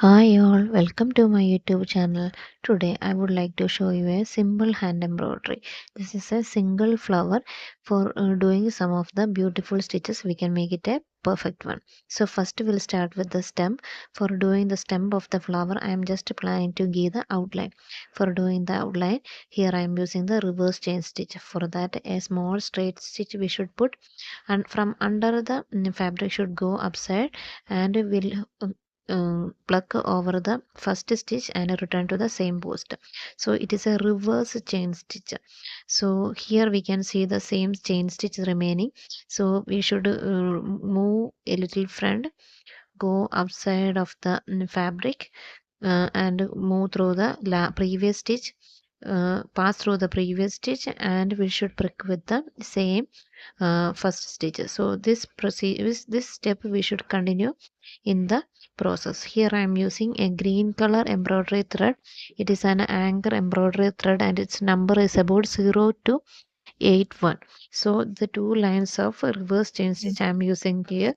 Hi all, welcome to my YouTube channel. Today I would like to show you a simple hand embroidery. This is a single flower. For doing some of the beautiful stitches we can make it a perfect one. So first we'll start with the stem. For doing the stem of the flower I am just planning to give the outline. For doing the outline here I am using the reverse chain stitch. For that a small straight stitch we should put, and from under the fabric should go upside, and we'll pluck over the first stitch and return to the same post. So it is a reverse chain stitch. So here we can see the same chain stitch remaining. So we should move a little front, go upside of the fabric, and move through the previous stitch, pass through the previous stitch, and we should prick with the same first stitch. So this step we should continue in the process. Here I am using a green color embroidery thread. It is an anchor embroidery thread and its number is about 0 to 81. So the two lines of reverse chain stitch I am using here.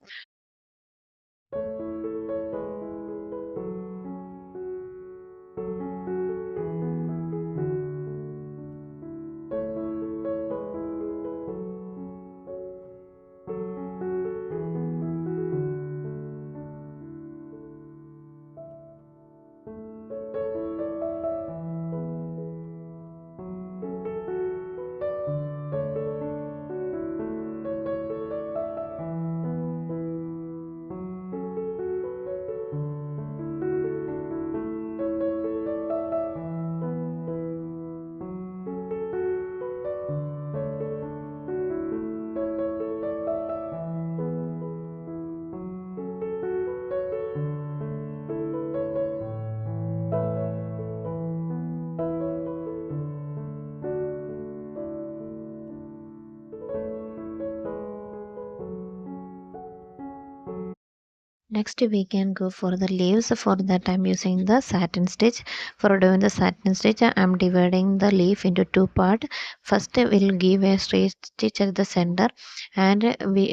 Next we can go for the leaves. For that I'm using the satin stitch. For doing the satin stitch I'm dividing the leaf into two parts. First we'll give a straight stitch at the center, and we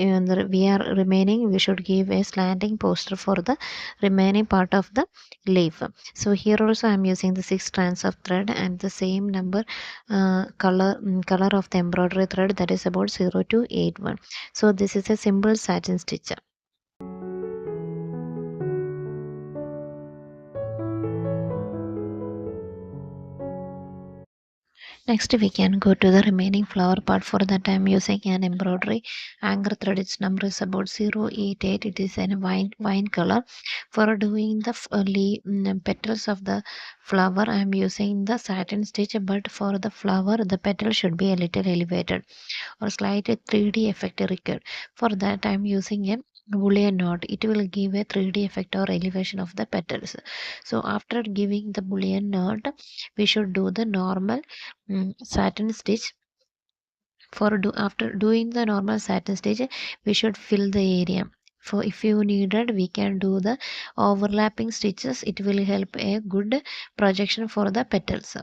are remaining we should give a slanting poster for the remaining part of the leaf. So here also I'm using the 6 strands of thread and the same number color of the embroidery thread, that is about 0 to 81. So this is a simple satin stitch. Next we can go to the remaining flower part. For that I am using an embroidery anchor thread. Its number is about 088. It is in wine color. For doing the petals of the flower I am using the satin stitch, but for the flower the petal should be a little elevated or slight 3D effect required. For that I am using a boolean knot. It will give a 3D effect or elevation of the petals. So after giving the boolean knot we should do the normal satin stitch. After doing the normal satin stitch we should fill the area. For if you needed we can do the overlapping stitches. It will help a good projection for the petals.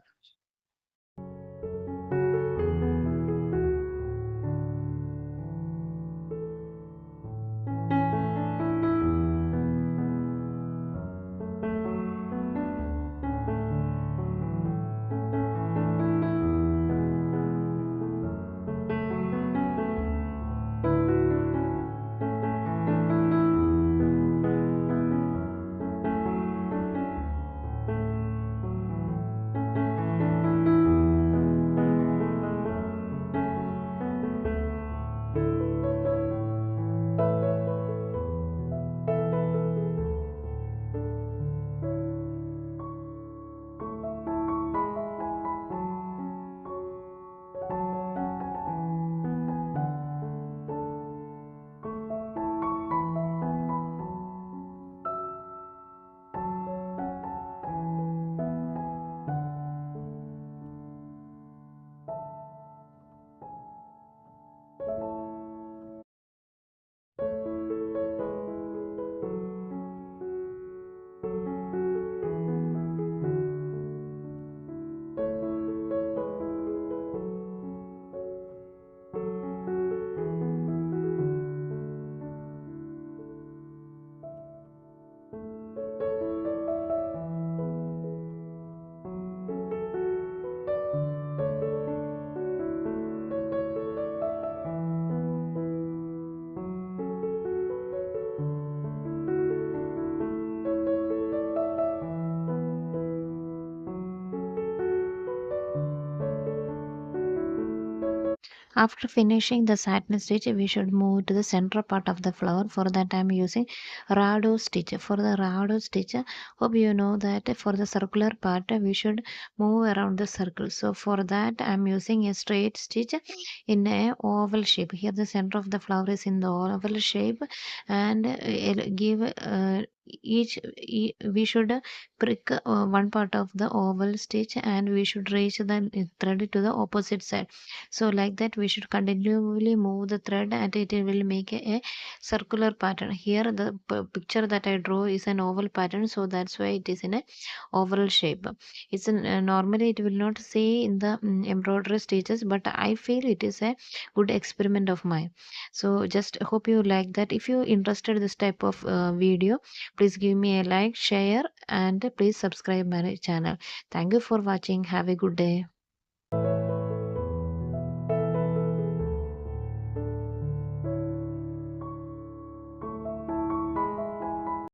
After finishing the satin stitch, we should move to the center part of the flower. For that I am using rado stitch. For the rado stitch, hope you know that for the circular part we should move around the circle. So for that I am using a straight stitch in a oval shape. Here the center of the flower is in the oval shape, and give we should prick one part of the oval stitch, and we should reach the thread to the opposite side. So like that we should continually move the thread, and it will make a circular pattern. Here the picture that I draw is an oval pattern, so that's why it is in a oval shape. It's normally it will not say in the embroidery stitches, but I feel it is a good experiment of mine. So just hope you like that. If you interested this type of video, please give me a like, share, and please subscribe my channel. Thank you for watching. Have a good day.